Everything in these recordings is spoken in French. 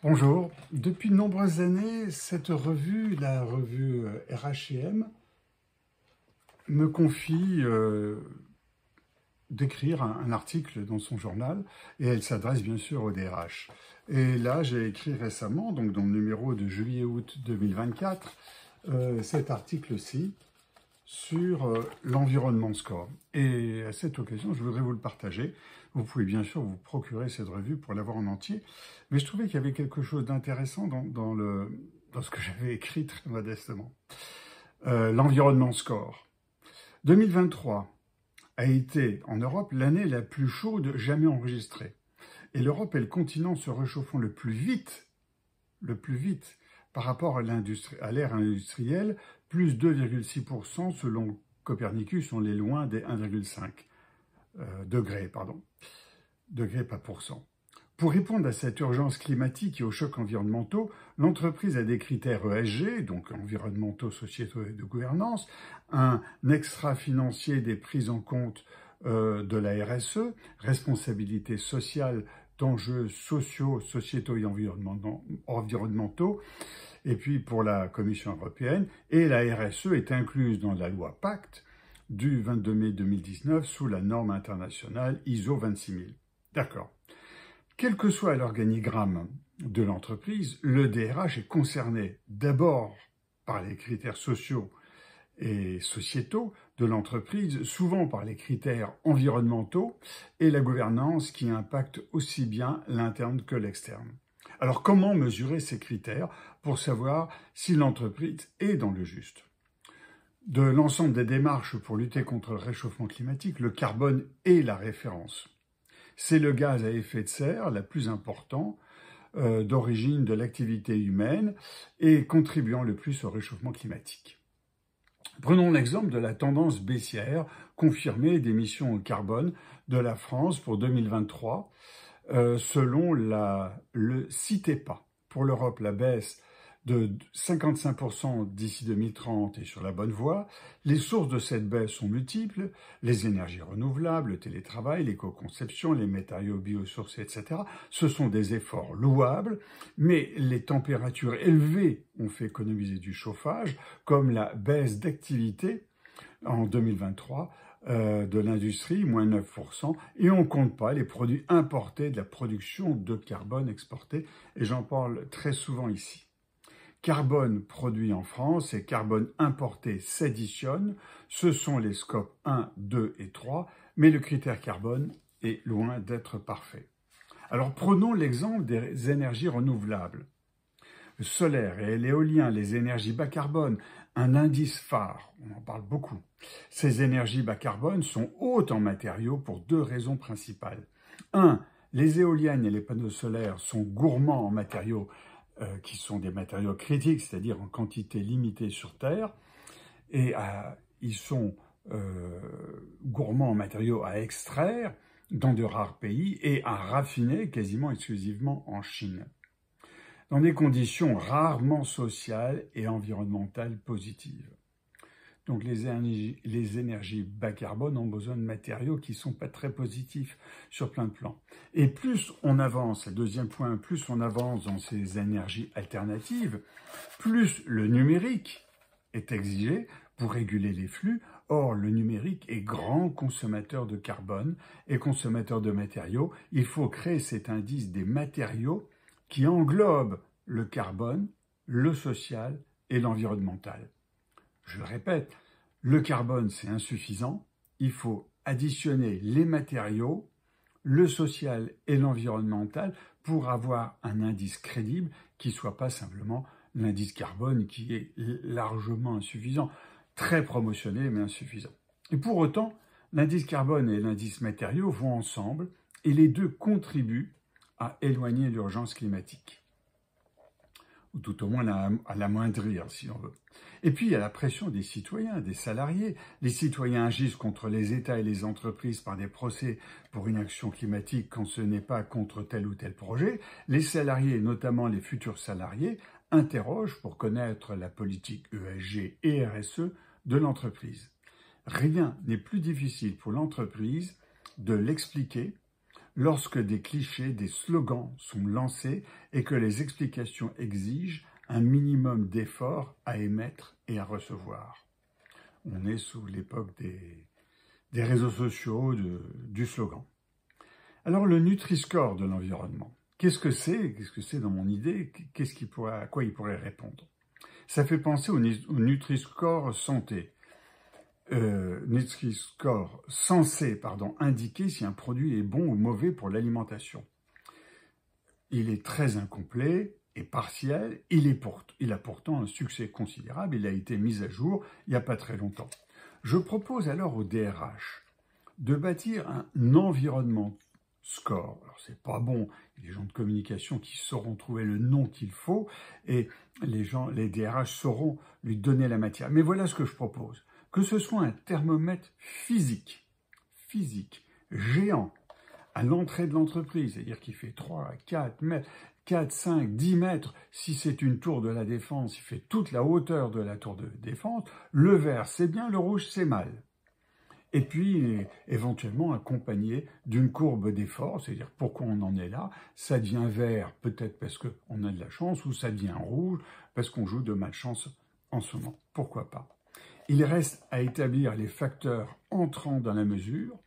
Bonjour. Depuis de nombreuses années, cette revue, la revue RH&M, me confie d'écrire un article dans son journal et elle s'adresse bien sûr au DRH. Et là, j'ai écrit récemment, donc dans le numéro de juillet-août 2024, cet article-ci sur l'environnement score. Et à cette occasion, je voudrais vous le partager. Vous pouvez bien sûr vous procurer cette revue pour l'avoir en entier, mais je trouvais qu'il y avait quelque chose d'intéressant dans ce que j'avais écrit très modestement. L'environnement score. 2023 a été en Europe l'année la plus chaude jamais enregistrée. Et l'Europe est le continent se réchauffant le plus vite par rapport à l'ère industrielle, plus 2,6% selon Copernicus, on est loin des 1,5 degrés, pas pourcent. Pour répondre à cette urgence climatique et aux chocs environnementaux, l'entreprise a des critères ESG, donc environnementaux, sociétaux et de gouvernance, un extra-financier des prises en compte de la RSE, responsabilité sociale d'enjeux sociaux, sociétaux et environnementaux, et puis pour la Commission européenne, et la RSE est incluse dans la loi Pacte du 22 mai 2019 sous la norme internationale ISO 26000. D'accord. Quel que soit l'organigramme de l'entreprise, le DRH est concerné d'abord par les critères sociaux et sociétaux de l'entreprise, souvent par les critères environnementaux et la gouvernance qui impacte aussi bien l'interne que l'externe. Alors comment mesurer ces critères pour savoir si l'entreprise est dans le juste? De l'ensemble des démarches pour lutter contre le réchauffement climatique, le carbone est la référence. C'est le gaz à effet de serre la plus important d'origine de l'activité humaine et contribuant le plus au réchauffement climatique. Prenons l'exemple de la tendance baissière confirmée d'émissions au carbone de la France pour 2023, selon le CITEPA. Pour l'Europe, la baisse de 55% d'ici 2030 est sur la bonne voie. Les sources de cette baisse sont multiples, les énergies renouvelables, le télétravail, l'éco-conception, les matériaux biosourcés, etc. Ce sont des efforts louables, mais les températures élevées ont fait économiser du chauffage, comme la baisse d'activité en 2023 de l'industrie, moins 9%, et on ne compte pas les produits importés de la production de carbone exporté, et j'en parle très souvent ici. Carbone produit en France et carbone importé s'additionnent, ce sont les scopes 1, 2 et 3, mais le critère carbone est loin d'être parfait. Alors prenons l'exemple des énergies renouvelables. Le solaire et l'éolien, les énergies bas carbone, un indice phare, on en parle beaucoup. Ces énergies bas carbone sont hautes en matériaux pour deux raisons principales. 1. Les éoliennes et les panneaux solaires sont gourmands en matériaux qui sont des matériaux critiques, c'est-à-dire en quantité limitée sur Terre, et ils sont gourmands en matériaux à extraire dans de rares pays et à raffiner quasiment exclusivement en Chine, dans des conditions rarement sociales et environnementales positives. Donc les énergies bas carbone ont besoin de matériaux qui ne sont pas très positifs sur plein de plans. Et plus on avance, le deuxième point, plus on avance dans ces énergies alternatives, plus le numérique est exigé pour réguler les flux. Or, le numérique est grand consommateur de carbone et consommateur de matériaux. Il faut créer cet indice des matériaux qui englobe le carbone, le social et l'environnemental. Je le répète, le carbone, c'est insuffisant. Il faut additionner les matériaux, le social et l'environnemental pour avoir un indice crédible qui ne soit pas simplement l'indice carbone qui est largement insuffisant, très promotionné mais insuffisant. Et pour autant, l'indice carbone et l'indice matériaux vont ensemble et les deux contribuent à éloigner l'urgence climatique, ou tout au moins à l'amoindrir, si on veut. Et puis, il y a la pression des citoyens, des salariés. Les citoyens agissent contre les États et les entreprises par des procès pour une action climatique quand ce n'est pas contre tel ou tel projet. Les salariés, notamment les futurs salariés, interrogent pour connaître la politique ESG et RSE de l'entreprise. Rien n'est plus difficile pour l'entreprise de l'expliquer, lorsque des clichés, des slogans sont lancés et que les explications exigent un minimum d'efforts à émettre et à recevoir. On est sous l'époque des réseaux sociaux, du slogan. Alors le Nutri-Score de l'environnement, qu'est-ce que c'est? Qu'est-ce que c'est dans mon idée? À quoi il pourrait répondre? Ça fait penser au Nutri-Score santé. Nutri-Score censé indiquer si un produit est bon ou mauvais pour l'alimentation. Il est très incomplet et partiel, il a pourtant un succès considérable, il a été mis à jour il n'y a pas très longtemps. Je propose alors au DRH de bâtir un environnement score. Alors c'est pas bon, il y a des gens de communication qui sauront trouver le nom qu'il faut et les DRH sauront lui donner la matière. Mais voilà ce que je propose, que ce soit un thermomètre physique, géant, à l'entrée de l'entreprise, c'est-à-dire qui fait 3, 4 mètres, 4, 5, 10 mètres, si c'est une tour de la Défense, il fait toute la hauteur de la tour de Défense, le vert c'est bien, le rouge c'est mal. Et puis, éventuellement, accompagné d'une courbe d'effort, c'est-à-dire pourquoi on en est là, ça devient vert, peut-être parce qu'on a de la chance, ou ça devient rouge, parce qu'on joue de malchance en ce moment. Pourquoi pas? Il reste à établir les facteurs entrant dans la mesure,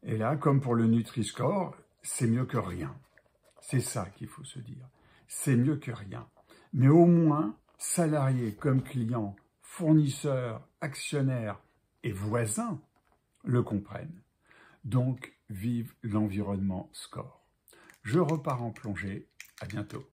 et là, comme pour le Nutri-Score, c'est mieux que rien. C'est ça qu'il faut se dire. C'est mieux que rien. Mais au moins, salariés comme clients, fournisseurs, actionnaires et voisins le comprennent. Donc, vive l'environnement score. Je repars en plongée. À bientôt.